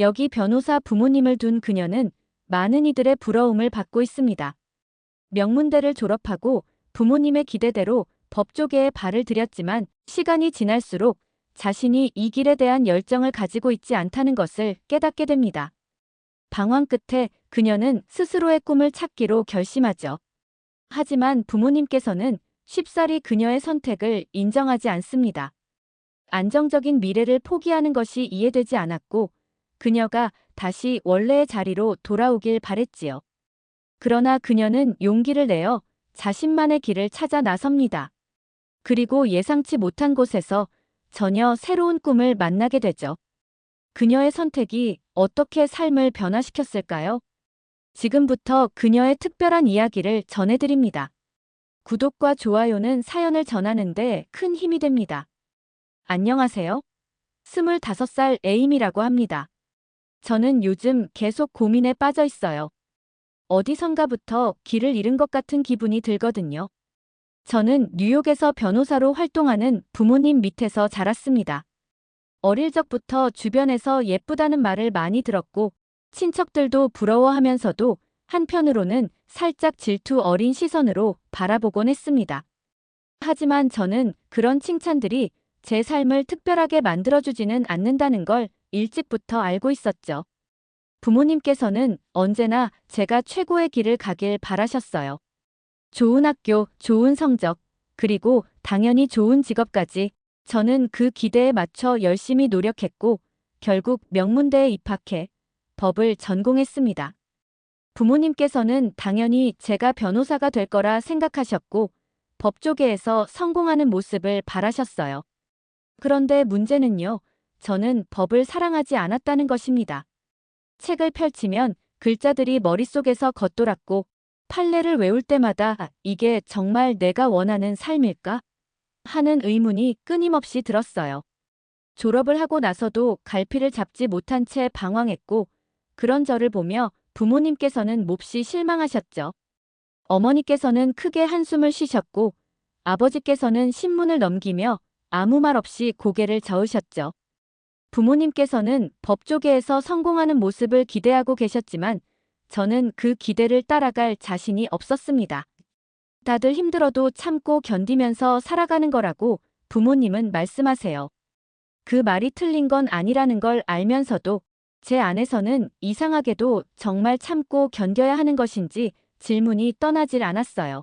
여기 변호사 부모님을 둔 그녀는 많은 이들의 부러움을 받고 있습니다. 명문대를 졸업하고 부모님의 기대대로 법조계에 발을 들였지만 시간이 지날수록 자신이 이 길에 대한 열정을 가지고 있지 않다는 것을 깨닫게 됩니다. 방황 끝에 그녀는 스스로의 꿈을 찾기로 결심하죠. 하지만 부모님께서는 쉽사리 그녀의 선택을 인정하지 않습니다. 안정적인 미래를 포기하는 것이 이해되지 않았고 그녀가 다시 원래의 자리로 돌아오길 바랬지요. 그러나 그녀는 용기를 내어 자신만의 길을 찾아 나섭니다. 그리고 예상치 못한 곳에서 전혀 새로운 꿈을 만나게 되죠. 그녀의 선택이 어떻게 삶을 변화시켰을까요? 지금부터 그녀의 특별한 이야기를 전해드립니다. 구독과 좋아요는 사연을 전하는데 큰 힘이 됩니다. 안녕하세요. 25살 에임이라고 합니다. 저는 요즘 계속 고민에 빠져 있어요. 어디선가부터 길을 잃은 것 같은 기분이 들거든요. 저는 뉴욕에서 변호사로 활동하는 부모님 밑에서 자랐습니다. 어릴 적부터 주변에서 예쁘다는 말을 많이 들었고 친척들도 부러워하면서도 한편으로는 살짝 질투 어린 시선으로 바라보곤 했습니다. 하지만 저는 그런 칭찬들이 제 삶을 특별하게 만들어주지는 않는다는 걸 일찍부터 알고 있었죠. 부모님께서는 언제나 제가 최고의 길을 가길 바라셨어요. 좋은 학교, 좋은 성적, 그리고 당연히 좋은 직업까지 저는 그 기대에 맞춰 열심히 노력했고 결국 명문대에 입학해 법을 전공했습니다. 부모님께서는 당연히 제가 변호사가 될 거라 생각하셨고 법조계에서 성공하는 모습을 바라셨어요. 그런데 문제는요, 저는 법을 사랑하지 않았다는 것입니다. 책을 펼치면 글자들이 머릿속에서 겉돌았고 판례를 외울 때마다 이게 정말 내가 원하는 삶일까? 하는 의문이 끊임없이 들었어요. 졸업을 하고 나서도 갈피를 잡지 못한 채 방황했고 그런 저를 보며 부모님께서는 몹시 실망하셨죠. 어머니께서는 크게 한숨을 쉬셨고 아버지께서는 신문을 넘기며 아무 말 없이 고개를 저으셨죠. 부모님께서는 법조계에서 성공하는 모습을 기대하고 계셨지만 저는 그 기대를 따라갈 자신이 없었습니다. 다들 힘들어도 참고 견디면서 살아가는 거라고 부모님은 말씀하세요. 그 말이 틀린 건 아니라는 걸 알면서도 제 안에서는 이상하게도 정말 참고 견뎌야 하는 것인지 질문이 떠나질 않았어요.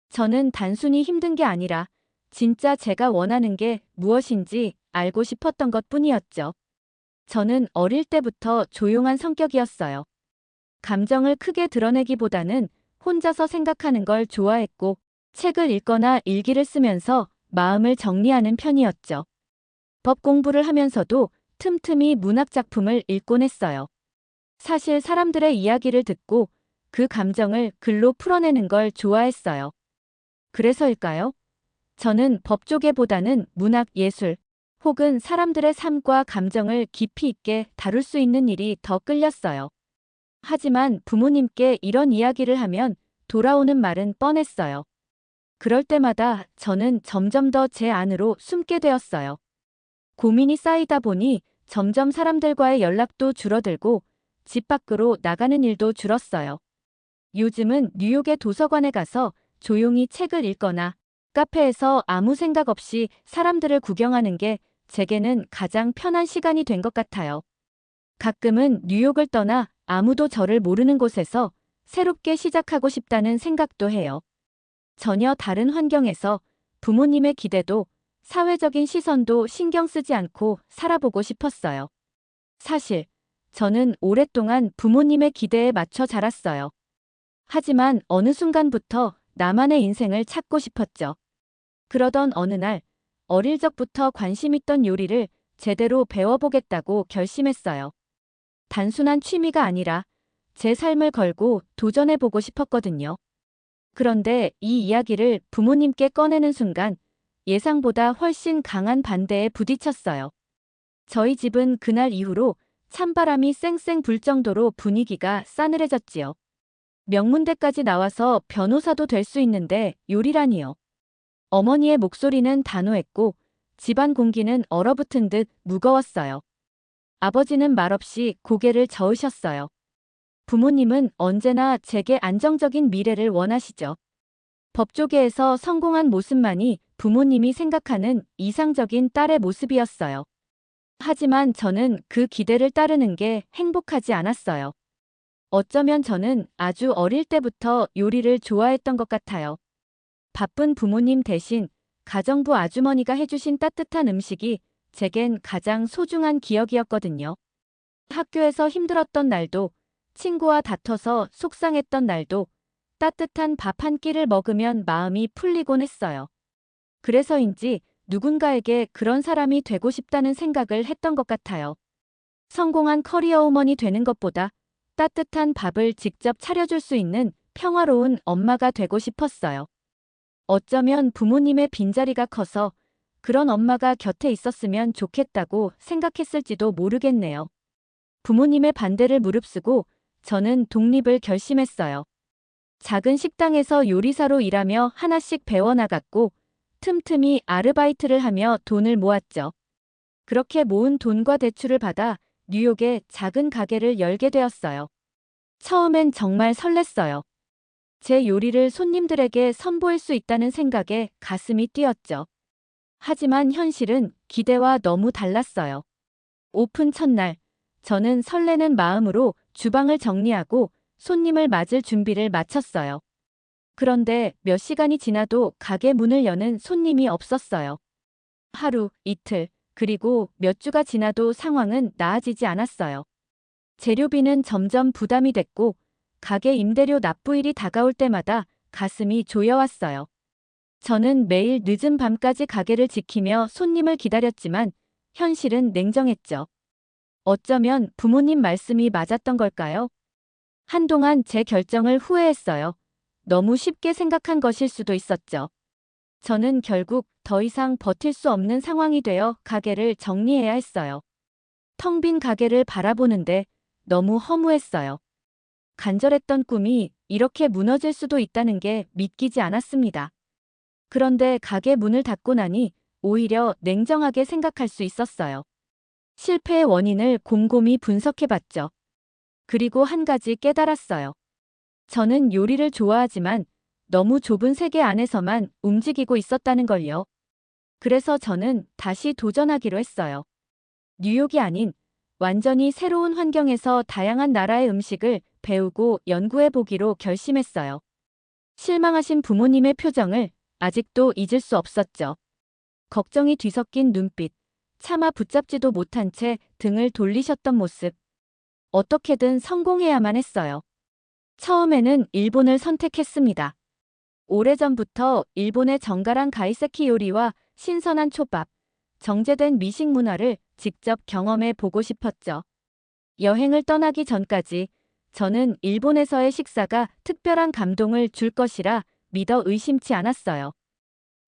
저는 단순히 힘든 게 아니라 진짜 제가 원하는 게 무엇인지 알고 싶었던 것뿐이었죠. 저는 어릴 때부터 조용한 성격이었어요. 감정을 크게 드러내기보다는 혼자서 생각하는 걸 좋아했고 책을 읽거나 일기를 쓰면서 마음을 정리하는 편이었죠. 법 공부를 하면서도 틈틈이 문학 작품을 읽곤 했어요. 사실 사람들의 이야기를 듣고 그 감정을 글로 풀어내는 걸 좋아했어요. 그래서일까요? 저는 법조계보다는 문학 예술 혹은 사람들의 삶과 감정을 깊이 있게 다룰 수 있는 일이 더 끌렸어요. 하지만 부모님께 이런 이야기를 하면 돌아오는 말은 뻔했어요. 그럴 때마다 저는 점점 더 제 안으로 숨게 되었어요. 고민이 쌓이다 보니 점점 사람들과의 연락도 줄어들고 집 밖으로 나가는 일도 줄었어요. 요즘은 뉴욕의 도서관에 가서 조용히 책을 읽거나 카페에서 아무 생각 없이 사람들을 구경하는 게 제게는 가장 편한 시간이 된 것 같아요. 가끔은 뉴욕을 떠나 아무도 저를 모르는 곳에서 새롭게 시작하고 싶다는 생각도 해요. 전혀 다른 환경에서 부모님의 기대도 사회적인 시선도 신경 쓰지 않고 살아보고 싶었어요. 사실 저는 오랫동안 부모님의 기대에 맞춰 자랐어요. 하지만 어느 순간부터 나만의 인생을 찾고 싶었죠. 그러던 어느 날 어릴 적부터 관심 있던 요리를 제대로 배워보겠다고 결심했어요. 단순한 취미가 아니라 제 삶을 걸고 도전해보고 싶었거든요. 그런데 이 이야기를 부모님께 꺼내는 순간 예상보다 훨씬 강한 반대에 부딪혔어요. 저희 집은 그날 이후로 찬바람이 쌩쌩 불 정도로 분위기가 싸늘해졌지요. 명문대까지 나와서 변호사도 될 수 있는데 요리라니요. 어머니의 목소리는 단호했고 집안 공기는 얼어붙은 듯 무거웠어요. 아버지는 말없이 고개를 저으셨어요. 부모님은 언제나 제게 안정적인 미래를 원하시죠. 법조계에서 성공한 모습만이 부모님이 생각하는 이상적인 딸의 모습이었어요. 하지만 저는 그 기대를 따르는 게 행복하지 않았어요. 어쩌면 저는 아주 어릴 때부터 요리를 좋아했던 것 같아요. 바쁜 부모님 대신 가정부 아주머니가 해주신 따뜻한 음식이 제겐 가장 소중한 기억이었거든요. 학교에서 힘들었던 날도, 친구와 다퉈서 속상했던 날도 따뜻한 밥 한 끼를 먹으면 마음이 풀리곤 했어요. 그래서인지 누군가에게 그런 사람이 되고 싶다는 생각을 했던 것 같아요. 성공한 커리어우먼이 되는 것보다 따뜻한 밥을 직접 차려줄 수 있는 평화로운 엄마가 되고 싶었어요. 어쩌면 부모님의 빈자리가 커서 그런 엄마가 곁에 있었으면 좋겠다고 생각했을지도 모르겠네요. 부모님의 반대를 무릅쓰고 저는 독립을 결심했어요. 작은 식당에서 요리사로 일하며 하나씩 배워나갔고 틈틈이 아르바이트를 하며 돈을 모았죠. 그렇게 모은 돈과 대출을 받아 뉴욕에 작은 가게를 열게 되었어요. 처음엔 정말 설렜어요. 제 요리를 손님들에게 선보일 수 있다는 생각에 가슴이 뛰었죠. 하지만 현실은 기대와 너무 달랐어요. 오픈 첫날, 저는 설레는 마음으로 주방을 정리하고 손님을 맞을 준비를 마쳤어요. 그런데 몇 시간이 지나도 가게 문을 여는 손님이 없었어요. 하루, 이틀, 그리고 몇 주가 지나도 상황은 나아지지 않았어요. 재료비는 점점 부담이 됐고 가게 임대료 납부일이 다가올 때마다 가슴이 조여왔어요. 저는 매일 늦은 밤까지 가게를 지키며 손님을 기다렸지만 현실은 냉정했죠. 어쩌면 부모님 말씀이 맞았던 걸까요? 한동안 제 결정을 후회했어요. 너무 쉽게 생각한 것일 수도 있었죠. 저는 결국 더 이상 버틸 수 없는 상황이 되어 가게를 정리해야 했어요. 텅 빈 가게를 바라보는데 너무 허무했어요. 간절했던 꿈이 이렇게 무너질 수도 있다는 게 믿기지 않았습니다. 그런데 가게 문을 닫고 나니 오히려 냉정하게 생각할 수 있었어요. 실패의 원인을 곰곰이 분석해봤죠. 그리고 한 가지 깨달았어요. 저는 요리를 좋아하지만 너무 좁은 세계 안에서만 움직이고 있었다는 걸요. 그래서 저는 다시 도전하기로 했어요. 뉴욕이 아닌 완전히 새로운 환경에서 다양한 나라의 음식을 배우고 연구해보기로 결심했어요. 실망하신 부모님의 표정을 아직도 잊을 수 없었죠. 걱정이 뒤섞인 눈빛, 차마 붙잡지도 못한 채 등을 돌리셨던 모습. 어떻게든 성공해야만 했어요. 처음에는 일본을 선택했습니다. 오래전부터 일본의 정갈한 가이세키 요리와 신선한 초밥, 정제된 미식 문화를 직접 경험해 보고 싶었죠. 여행을 떠나기 전까지 저는 일본에서의 식사가 특별한 감동을 줄 것이라 믿어 의심치 않았어요.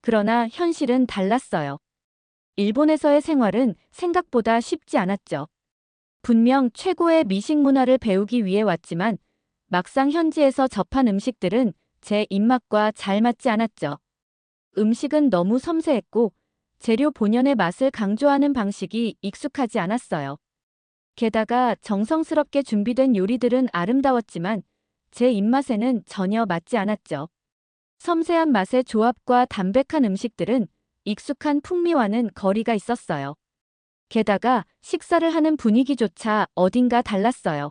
그러나 현실은 달랐어요. 일본에서의 생활은 생각보다 쉽지 않았죠. 분명 최고의 미식 문화를 배우기 위해 왔지만 막상 현지에서 접한 음식들은 제 입맛과 잘 맞지 않았죠. 음식은 너무 섬세했고 재료 본연의 맛을 강조하는 방식이 익숙하지 않았어요. 게다가 정성스럽게 준비된 요리들은 아름다웠지만 제 입맛에는 전혀 맞지 않았죠. 섬세한 맛의 조합과 담백한 음식들은 익숙한 풍미와는 거리가 있었어요. 게다가 식사를 하는 분위기조차 어딘가 달랐어요.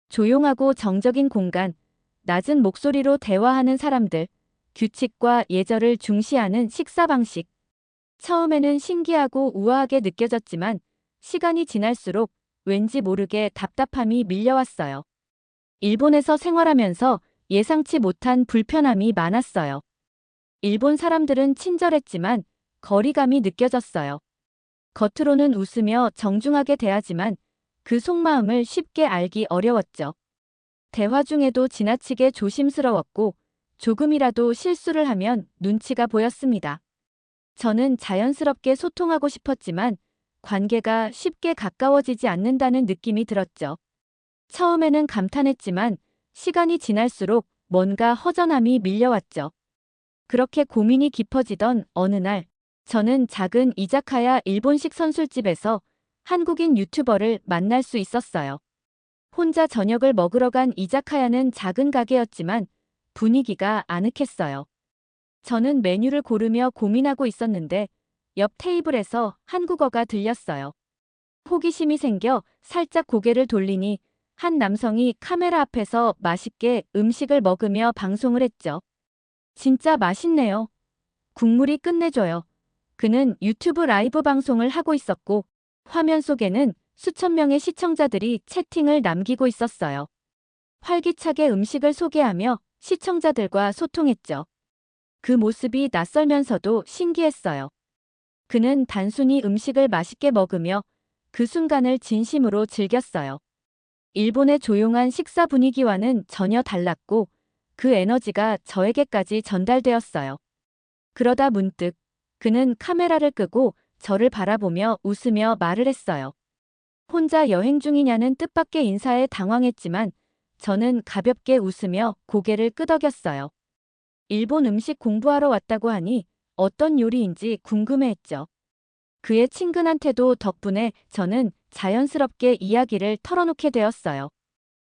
조용하고 정적인 공간, 낮은 목소리로 대화하는 사람들, 규칙과 예절을 중시하는 식사 방식. 처음에는 신기하고 우아하게 느껴졌지만 시간이 지날수록 왠지 모르게 답답함이 밀려왔어요. 일본에서 생활하면서 예상치 못한 불편함이 많았어요. 일본 사람들은 친절했지만 거리감이 느껴졌어요. 겉으로는 웃으며 정중하게 대하지만 그 속마음을 쉽게 알기 어려웠죠. 대화 중에도 지나치게 조심스러웠고 조금이라도 실수를 하면 눈치가 보였습니다. 저는 자연스럽게 소통하고 싶었지만 관계가 쉽게 가까워지지 않는다는 느낌이 들었죠. 처음에는 감탄했지만 시간이 지날수록 뭔가 허전함이 밀려왔죠. 그렇게 고민이 깊어지던 어느 날, 저는 작은 이자카야 일본식 선술집에서 한국인 유튜버를 만날 수 있었어요. 혼자 저녁을 먹으러 간 이자카야는 작은 가게였지만 분위기가 아늑했어요. 저는 메뉴를 고르며 고민하고 있었는데 옆 테이블에서 한국어가 들렸어요. 호기심이 생겨 살짝 고개를 돌리니 한 남성이 카메라 앞에서 맛있게 음식을 먹으며 방송을 했죠. 진짜 맛있네요. 국물이 끝내줘요. 그는 유튜브 라이브 방송을 하고 있었고 화면 속에는 수천 명의 시청자들이 채팅을 남기고 있었어요. 활기차게 음식을 소개하며 시청자들과 소통했죠. 그 모습이 낯설면서도 신기했어요. 그는 단순히 음식을 맛있게 먹으며 그 순간을 진심으로 즐겼어요. 일본의 조용한 식사 분위기와는 전혀 달랐고 그 에너지가 저에게까지 전달되었어요. 그러다 문득 그는 카메라를 끄고 저를 바라보며 웃으며 말을 했어요. 혼자 여행 중이냐는 뜻밖의 인사에 당황했지만 저는 가볍게 웃으며 고개를 끄덕였어요. 일본 음식 공부하러 왔다고 하니 어떤 요리인지 궁금해했죠. 그의 친근한 태도 덕분에 저는 자연스럽게 이야기를 털어놓게 되었어요.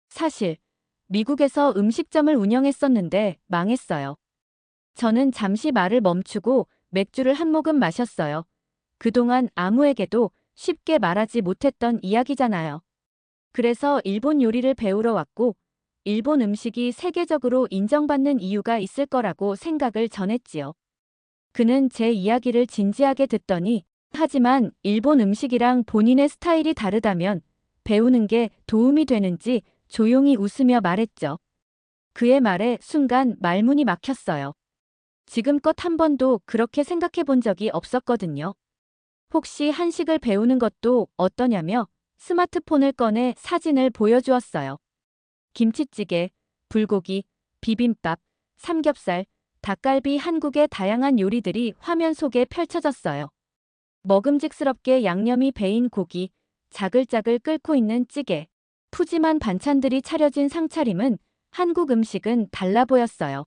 사실 미국에서 음식점을 운영했었는데 망했어요. 저는 잠시 말을 멈추고 맥주를 한 모금 마셨어요. 그동안 아무에게도 쉽게 말하지 못했던 이야기잖아요. 그래서 일본 요리를 배우러 왔고 일본 음식이 세계적으로 인정받는 이유가 있을 거라고 생각을 전했지요. 그는 제 이야기를 진지하게 듣더니 하지만 일본 음식이랑 본인의 스타일이 다르다면 배우는 게 도움이 되는지 조용히 웃으며 말했죠. 그의 말에 순간 말문이 막혔어요. 지금껏 한 번도 그렇게 생각해 본 적이 없었거든요. 혹시 한식을 배우는 것도 어떠냐며 스마트폰을 꺼내 사진을 보여주었어요. 김치찌개, 불고기, 비빔밥, 삼겹살, 닭갈비 한국의 다양한 요리들이 화면 속에 펼쳐졌어요. 먹음직스럽게 양념이 배인 고기, 자글자글 끓고 있는 찌개, 푸짐한 반찬들이 차려진 상차림은 한국 음식은 달라 보였어요.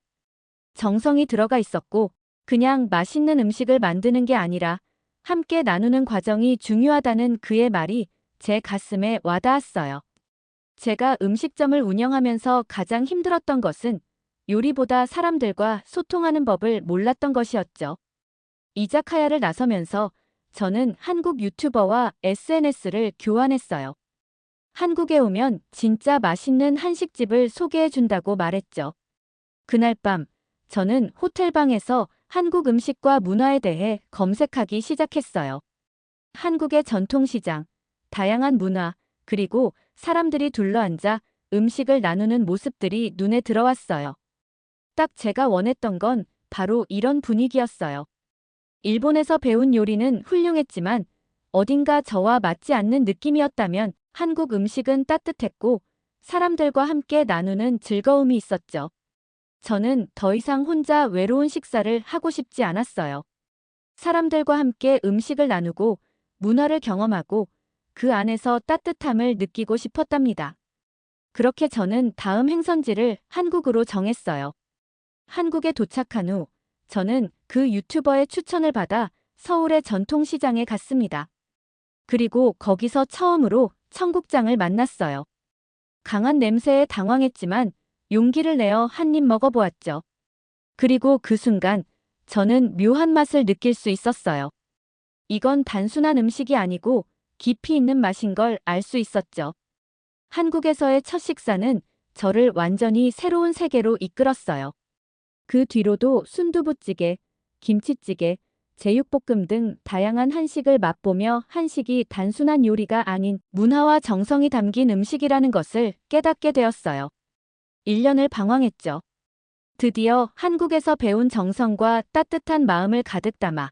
정성이 들어가 있었고 그냥 맛있는 음식을 만드는 게 아니라 함께 나누는 과정이 중요하다는 그의 말이 제 가슴에 와닿았어요. 제가 음식점을 운영하면서 가장 힘들었던 것은 요리보다 사람들과 소통하는 법을 몰랐던 것이었죠. 이자카야를 나서면서 저는 한국 유튜버와 SNS를 교환했어요. 한국에 오면 진짜 맛있는 한식집을 소개해준다고 말했죠. 그날 밤 저는 호텔방에서 한국 음식과 문화에 대해 검색하기 시작했어요. 한국의 전통시장, 다양한 문화, 그리고 사람들이 둘러앉아 음식을 나누는 모습들이 눈에 들어왔어요. 딱 제가 원했던 건 바로 이런 분위기였어요. 일본에서 배운 요리는 훌륭했지만 어딘가 저와 맞지 않는 느낌이었다면 한국 음식은 따뜻했고 사람들과 함께 나누는 즐거움이 있었죠. 저는 더 이상 혼자 외로운 식사를 하고 싶지 않았어요. 사람들과 함께 음식을 나누고 문화를 경험하고 그 안에서 따뜻함을 느끼고 싶었답니다. 그렇게 저는 다음 행선지를 한국으로 정했어요. 한국에 도착한 후 저는 그 유튜버의 추천을 받아 서울의 전통시장에 갔습니다. 그리고 거기서 처음으로 청국장을 만났어요. 강한 냄새에 당황했지만 용기를 내어 한 입 먹어보았죠. 그리고 그 순간 저는 묘한 맛을 느낄 수 있었어요. 이건 단순한 음식이 아니고 깊이 있는 맛인 걸 알 수 있었죠. 한국에서의 첫 식사는 저를 완전히 새로운 세계로 이끌었어요. 그 뒤로도 순두부찌개, 김치찌개, 제육볶음 등 다양한 한식을 맛보며 한식이 단순한 요리가 아닌 문화와 정성이 담긴 음식이라는 것을 깨닫게 되었어요. 1년을 방황했죠. 드디어 한국에서 배운 정성과 따뜻한 마음을 가득 담아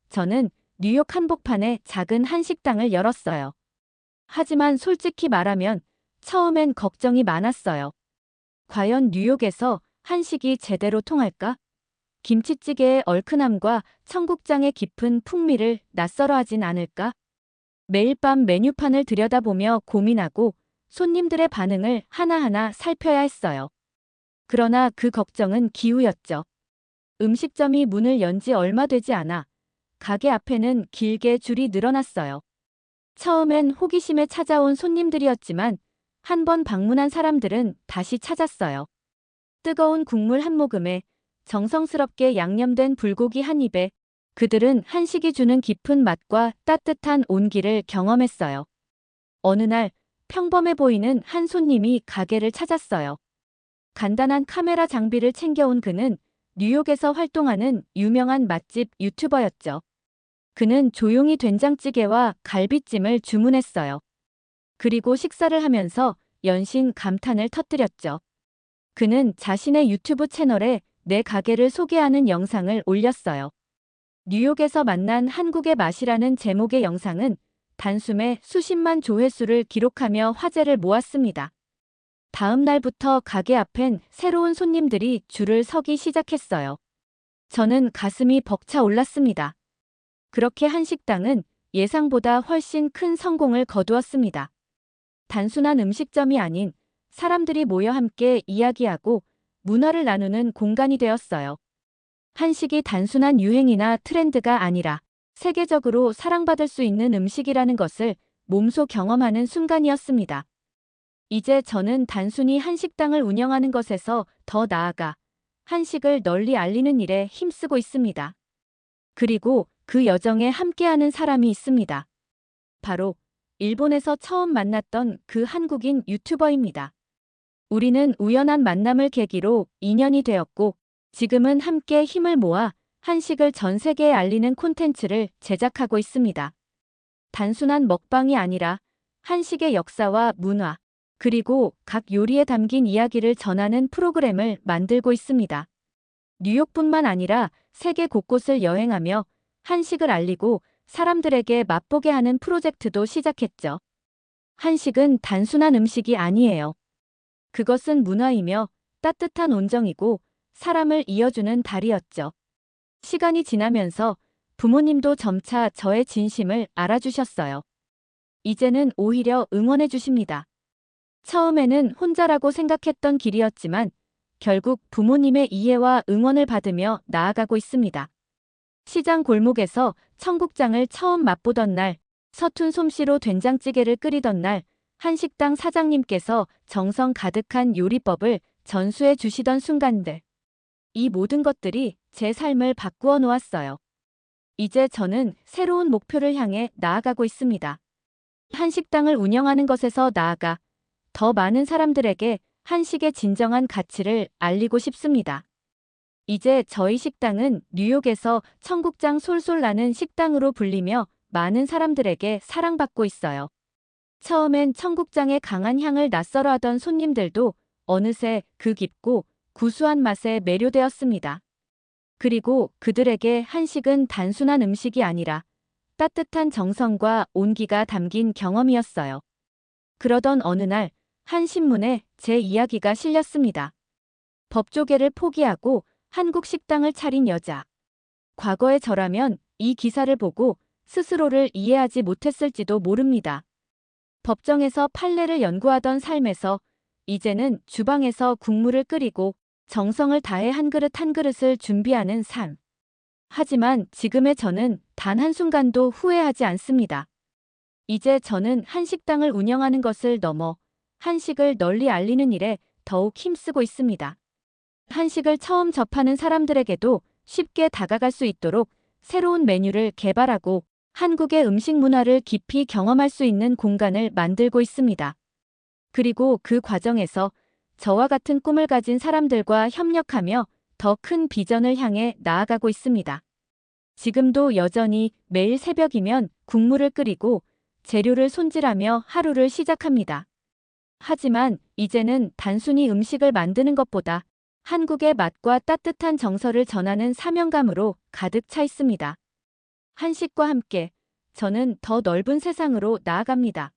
저는 뉴욕 한복판에 작은 한식당을 열었어요. 하지만 솔직히 말하면 처음엔 걱정이 많았어요. 과연 뉴욕에서 한식이 제대로 통할까? 김치찌개의 얼큰함과 청국장의 깊은 풍미를 낯설어하진 않을까? 매일 밤 메뉴판을 들여다보며 고민하고 손님들의 반응을 하나하나 살펴야 했어요. 그러나 그 걱정은 기우였죠. 음식점이 문을 연 지 얼마 되지 않아 가게 앞에는 길게 줄이 늘어났어요. 처음엔 호기심에 찾아온 손님들이었지만 한 번 방문한 사람들은 다시 찾았어요. 뜨거운 국물 한 모금에 정성스럽게 양념된 불고기 한 입에 그들은 한식이 주는 깊은 맛과 따뜻한 온기를 경험했어요. 어느 날 평범해 보이는 한 손님이 가게를 찾았어요. 간단한 카메라 장비를 챙겨온 그는 뉴욕에서 활동하는 유명한 맛집 유튜버였죠. 그는 조용히 된장찌개와 갈비찜을 주문했어요. 그리고 식사를 하면서 연신 감탄을 터뜨렸죠. 그는 자신의 유튜브 채널에 내 가게를 소개하는 영상을 올렸어요. 뉴욕에서 만난 한국의 맛이라는 제목의 영상은 단숨에 수십만 조회수를 기록하며 화제를 모았습니다. 다음 날부터 가게 앞엔 새로운 손님들이 줄을 서기 시작했어요. 저는 가슴이 벅차 올랐습니다. 그렇게 한 식당은 예상보다 훨씬 큰 성공을 거두었습니다. 단순한 음식점이 아닌 사람들이 모여 함께 이야기하고 문화를 나누는 공간이 되었어요. 한식이 단순한 유행이나 트렌드가 아니라 세계적으로 사랑받을 수 있는 음식이라는 것을 몸소 경험하는 순간이었습니다. 이제 저는 단순히 한식당을 운영하는 것에서 더 나아가 한식을 널리 알리는 일에 힘쓰고 있습니다. 그리고 그 여정에 함께하는 사람이 있습니다. 바로 일본에서 처음 만났던 그 한국인 유튜버입니다. 우리는 우연한 만남을 계기로 인연이 되었고 지금은 함께 힘을 모아 한식을 전 세계에 알리는 콘텐츠를 제작하고 있습니다. 단순한 먹방이 아니라 한식의 역사와 문화, 그리고 각 요리에 담긴 이야기를 전하는 프로그램을 만들고 있습니다. 뉴욕뿐만 아니라 세계 곳곳을 여행하며 한식을 알리고 사람들에게 맛보게 하는 프로젝트도 시작했죠. 한식은 단순한 음식이 아니에요. 그것은 문화이며 따뜻한 온정이고 사람을 이어주는 다리였죠. 시간이 지나면서 부모님도 점차 저의 진심을 알아주셨어요. 이제는 오히려 응원해 주십니다. 처음에는 혼자라고 생각했던 길이었지만 결국 부모님의 이해와 응원을 받으며 나아가고 있습니다. 시장 골목에서 청국장을 처음 맛보던 날, 서툰 솜씨로 된장찌개를 끓이던 날, 한식당 사장님께서 정성 가득한 요리법을 전수해 주시던 순간들. 이 모든 것들이 제 삶을 바꾸어 놓았어요. 이제 저는 새로운 목표를 향해 나아가고 있습니다. 한식당을 운영하는 것에서 나아가 더 많은 사람들에게 한식의 진정한 가치를 알리고 싶습니다. 이제 저희 식당은 뉴욕에서 청국장 솔솔 나는 식당으로 불리며 많은 사람들에게 사랑받고 있어요. 처음엔 청국장의 강한 향을 낯설어 하던 손님들도 어느새 그 깊고 구수한 맛에 매료되었습니다. 그리고 그들에게 한식은 단순한 음식이 아니라 따뜻한 정성과 온기가 담긴 경험이었어요. 그러던 어느 날, 한 신문에 제 이야기가 실렸습니다. 법조계를 포기하고 한국 식당을 차린 여자. 과거의 저라면 이 기사를 보고 스스로를 이해하지 못했을지도 모릅니다. 법정에서 판례를 연구하던 삶에서 이제는 주방에서 국물을 끓이고 정성을 다해 한 그릇 한 그릇을 준비하는 삶. 하지만 지금의 저는 단 한순간도 후회하지 않습니다. 이제 저는 한식당을 운영하는 것을 넘어 한식을 널리 알리는 일에 더욱 힘쓰고 있습니다. 한식을 처음 접하는 사람들에게도 쉽게 다가갈 수 있도록 새로운 메뉴를 개발하고 한국의 음식 문화를 깊이 경험할 수 있는 공간을 만들고 있습니다. 그리고 그 과정에서 저와 같은 꿈을 가진 사람들과 협력하며 더 큰 비전을 향해 나아가고 있습니다. 지금도 여전히 매일 새벽이면 국물을 끓이고 재료를 손질하며 하루를 시작합니다. 하지만 이제는 단순히 음식을 만드는 것보다 한국의 맛과 따뜻한 정서를 전하는 사명감으로 가득 차 있습니다. 한식과 함께 저는 더 넓은 세상으로 나아갑니다.